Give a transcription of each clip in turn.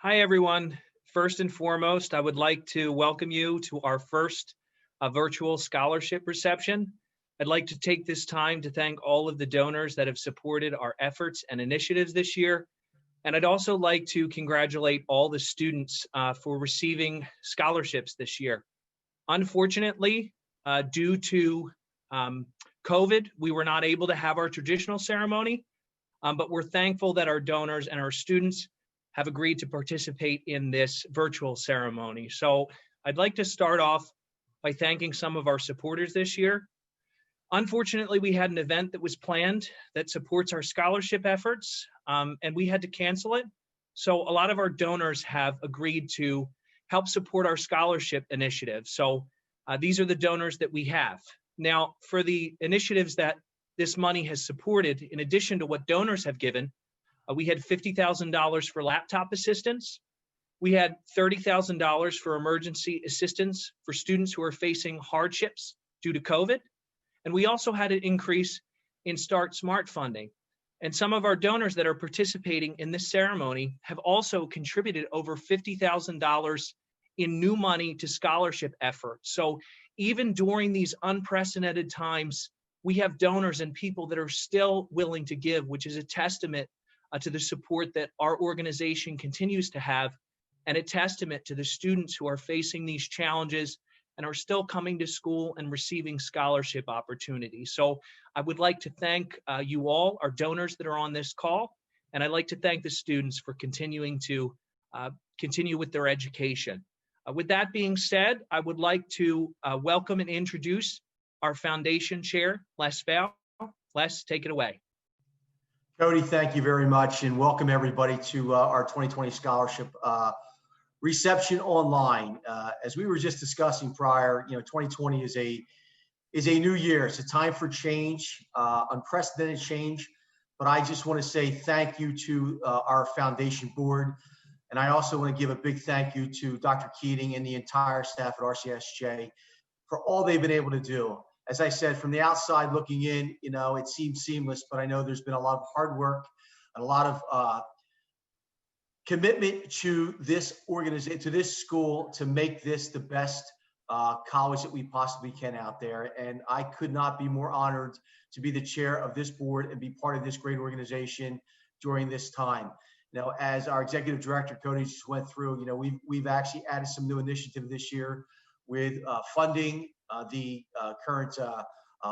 Hi, everyone. First and foremost, I would like to welcome you to our first virtual scholarship reception. I'd like to take this time to thank all of the donors that have supported our efforts and initiatives this year. And I'd also like to congratulate all the students for receiving scholarships this year. Unfortunately, due to COVID, we were not able to have our traditional ceremony, but we're thankful that our donors and our students have agreed to participate in this virtual ceremony. So I'd like to start off by thanking some of our supporters this year. Unfortunately, we had an event that was planned that supports our scholarship efforts, and we had to cancel it. So a lot of our donors have agreed to help support our scholarship initiative. So these are the donors that we have. Now, for the initiatives that this money has supported, in addition to what donors have given, we had $50,000 for laptop assistance. We had $30,000 for emergency assistance for students who are facing hardships due to COVID. And we also had an increase in Start Smart funding. And some of our donors that are participating in this ceremony have also contributed over $50,000 in new money to scholarship efforts. So even during these unprecedented times, we have donors and people that are still willing to give, which is a testament to the support that our organization continues to have, and a testament to the students who are facing these challenges and are still coming to school and receiving scholarship opportunities. So I would like to thank you all, our donors that are on this call, and I'd like to thank the students for continuing to continue with their education. With that being said, I would like to welcome and introduce our foundation chair, Les Val. Les, take it away. Cody, thank you very much, and welcome everybody to our 2020 scholarship reception online. As we were just discussing prior, 2020 is a new year. It's a time for change, unprecedented change. But I just want to say thank you to our foundation board, and I also want to give a big thank you to Dr. Keating and the entire staff at RCSJ for all they've been able to do. As I said, from the outside looking in, it seems seamless, but I know there's been a lot of hard work and a lot of commitment to this organization, to this school, to make this the best college that we possibly can out there. And I could not be more honored to be the chair of this board and be part of this great organization during this time. As our executive director, Cody, just went through, we've actually added some new initiative this year with funding the current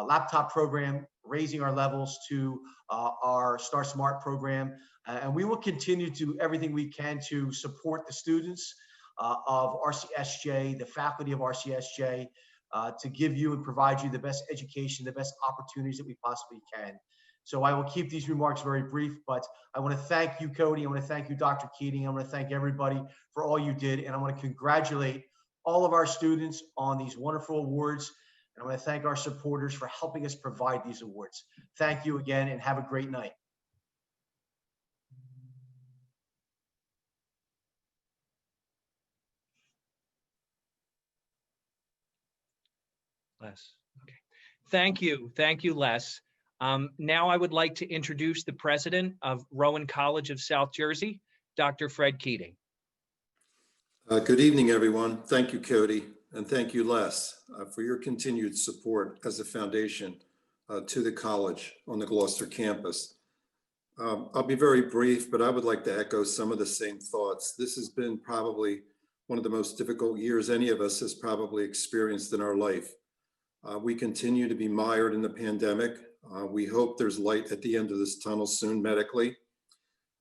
laptop program, raising our levels to our Start Smart program. And we will continue to do everything we can to support the students of RCSJ, the faculty of RCSJ, to give you and provide you the best education, the best opportunities that we possibly can. So I will keep these remarks very brief, but I want to thank you, Cody. I want to thank you, Dr. Keating. I want to thank everybody for all you did. And I want to congratulate all of our students on these wonderful awards. And I want to thank our supporters for helping us provide these awards. Thank you again, and have a great night. Les. Okay. Thank you, Les. Now I would like to introduce the president of Rowan College of South Jersey, Dr. Fred Keating. Good evening, everyone. Thank you, Cody, and thank you, Les, for your continued support as a foundation to the college on the Gloucester campus. I'll be very brief, but I would like to echo some of the same thoughts. This has been probably one of the most difficult years any of us has probably experienced in our life. We continue to be mired in the pandemic. We hope there's light at the end of this tunnel soon medically.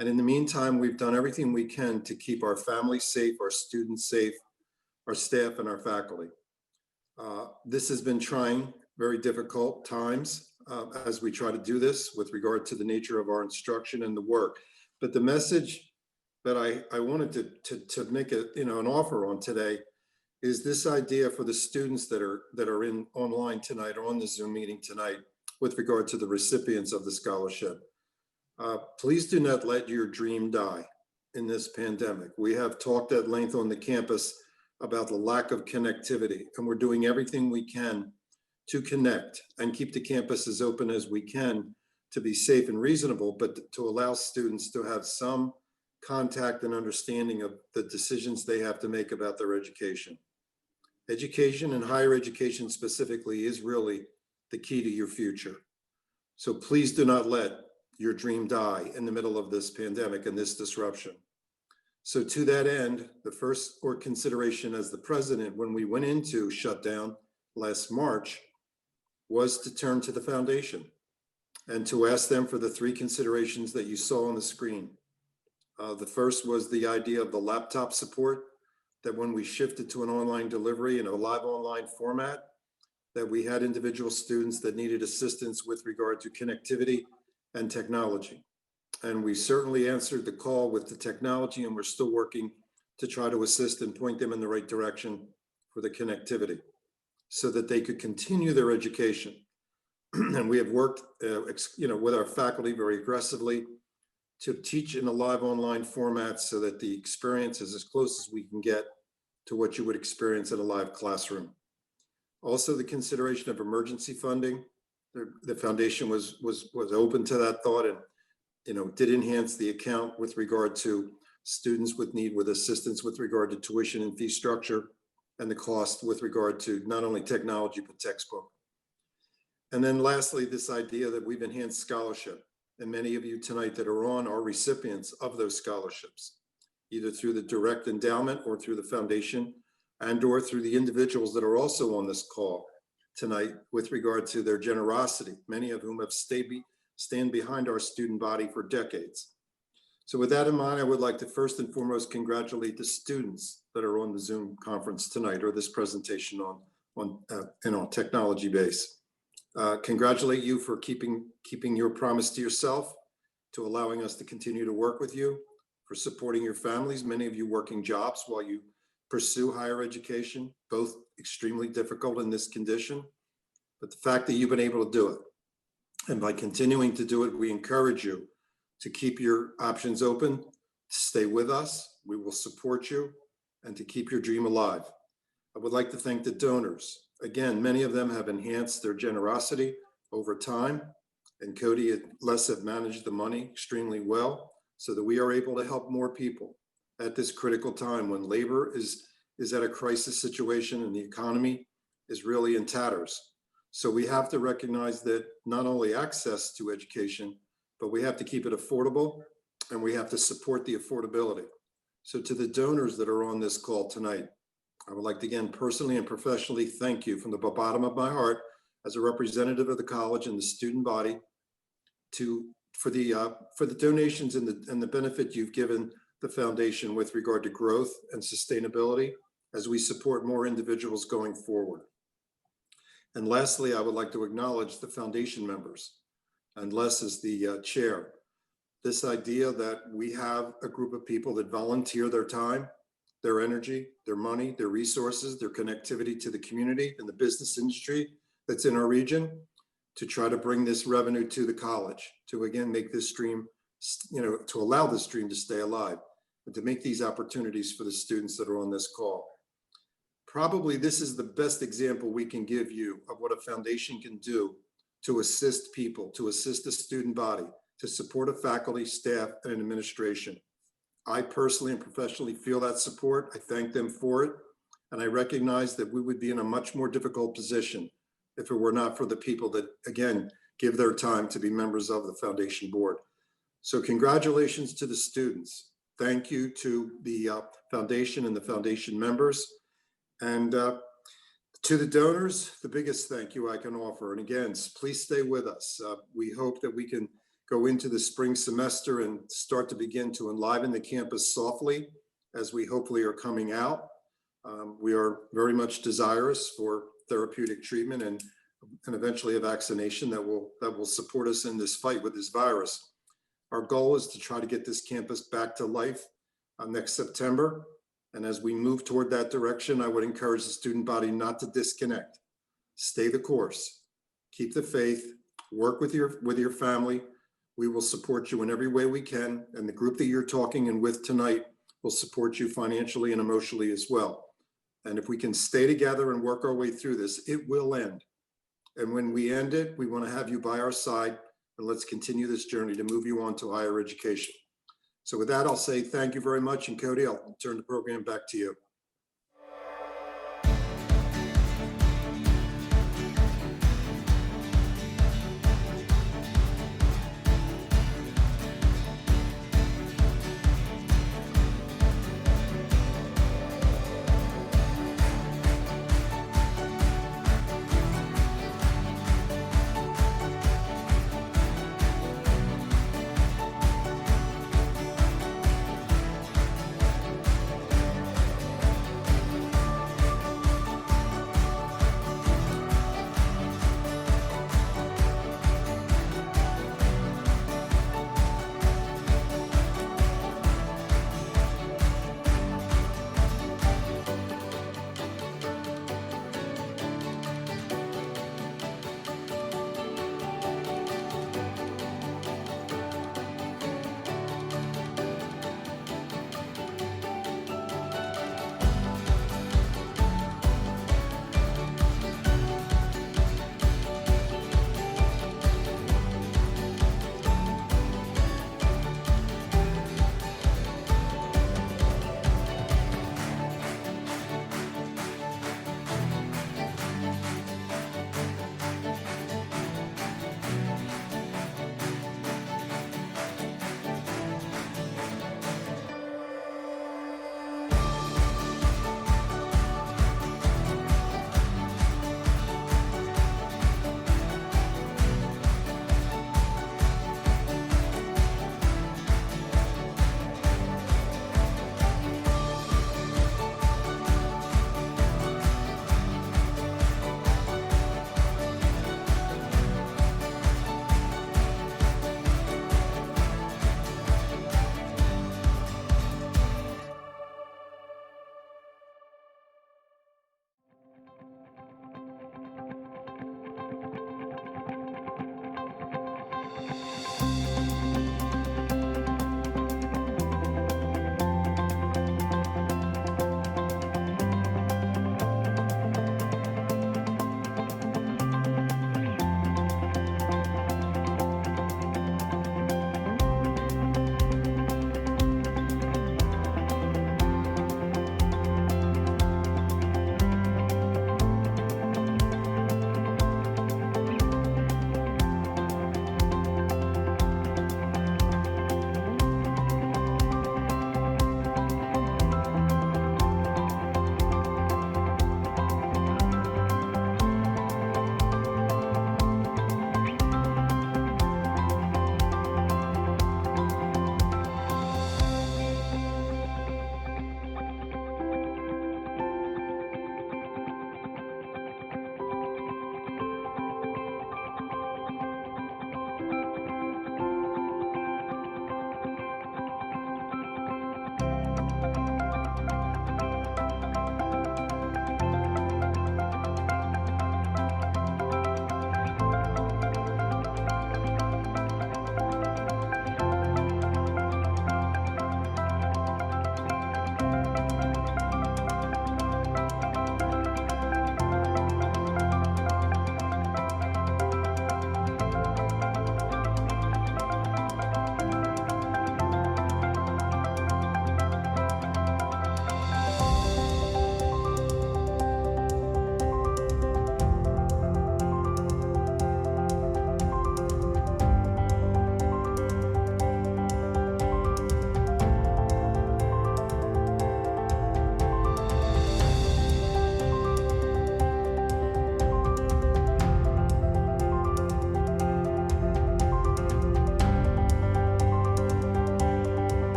And in the meantime, we've done everything we can to keep our families safe, our students safe, our staff and our faculty. This has been trying, very difficult times as we try to do this with regard to the nature of our instruction and the work. But the message that I wanted to make an offer on today is this idea for the students that are in online tonight or on the Zoom meeting tonight with regard to the recipients of the scholarship. Please do not let your dream die in this pandemic. We have talked at length on the campus about the lack of connectivity, and we're doing everything we can to connect and keep the campus as open as we can to be safe and reasonable, but to allow students to have some contact and understanding of the decisions they have to make about their education. Education and higher education specifically is really the key to your future. So please do not let your dream die in the middle of this pandemic and this disruption. So to that end, the first consideration as the president when we went into shutdown last March was to turn to the foundation and to ask them for the three considerations that you saw on the screen. The first was the idea of the laptop support, that when we shifted to an online delivery in a live online format, that we had individual students that needed assistance with regard to connectivity and technology. And we certainly answered the call with the technology, and we're still working to try to assist and point them in the right direction for the connectivity so that they could continue their education. And we have worked with our faculty very aggressively to teach in a live online format so that the experience is as close as we can get to what you would experience in a live classroom. Also, the consideration of emergency funding. The foundation was open to that thought and did enhance the account with regard to students with assistance with regard to tuition and fee structure and the cost with regard to not only technology but textbook. And then lastly, this idea that we've enhanced scholarship, and many of you tonight that are on are recipients of those scholarships, either through the direct endowment or through the foundation and or through the individuals that are also on this call tonight with regard to their generosity, many of whom have stand behind our student body for decades. So with that in mind, I would like to first and foremost congratulate the students that are on the Zoom conference tonight or this presentation on technology base. Congratulate you for keeping your promise to yourself, to allowing us to continue to work with you, for supporting your families, many of you working jobs while you pursue higher education, both extremely difficult in this condition, but the fact that you've been able to do it. And by continuing to do it, we encourage you to keep your options open, to stay with us, we will support you, and to keep your dream alive. I would like to thank the donors. Again, many of them have enhanced their generosity over time, and Cody and Les have managed the money extremely well so that we are able to help more people at this critical time when labor is at a crisis situation and the economy is really in tatters. So we have to recognize that not only access to education, but we have to keep it affordable and we have to support the affordability. So to the donors that are on this call tonight, I would like to again personally and professionally thank you from the bottom of my heart as a representative of the college and the student body for the donations and the benefit you've given the foundation with regard to growth and sustainability as we support more individuals going forward. And lastly, I would like to acknowledge the foundation members, and Les is the chair. This idea that we have a group of people that volunteer their time, their energy, their money, their resources, their connectivity to the community and the business industry that's in our region to try to bring this revenue to the college, to again make this stream, to allow this stream to stay alive and to make these opportunities for the students that are on this call. Probably this is the best example we can give you of what a foundation can do to assist people, to assist the student body, to support a faculty, staff, and an administration. I personally and professionally feel that support. I thank them for it. And I recognize that we would be in a much more difficult position if it were not for the people that, again, give their time to be members of the foundation board. So congratulations to the students. Thank you to the foundation and the foundation members. And to the donors, the biggest thank you I can offer. And again, please stay with us. We hope that we can go into the spring semester and start to begin to enliven the campus softly as we hopefully are coming out. We are very much desirous for therapeutic treatment and eventually a vaccination that will support us in this fight with this virus. Our goal is to try to get this campus back to life next September. And as we move toward that direction, I would encourage the student body not to disconnect. Stay the course, keep the faith, work with your family. We will support you in every way we can. And the group that you're talking and with tonight will support you financially and emotionally as well. And if we can stay together and work our way through this, it will end. And when we end it, we want to have you by our side, and let's continue this journey to move you on to higher education. So with that, I'll say thank you very much. And Cody, I'll turn the program back to you.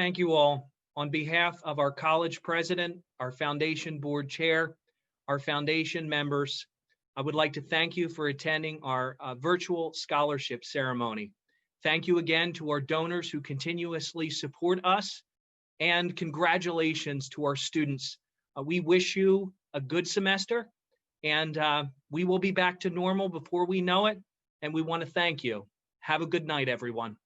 Thank you all. On behalf of our college president, our foundation board chair, our foundation members, I would like to thank you for attending our virtual scholarship ceremony. Thank you again to our donors who continuously support us, and congratulations to our students. We wish you a good semester, and we will be back to normal before we know it. and we want to thank you. Have a good night, everyone.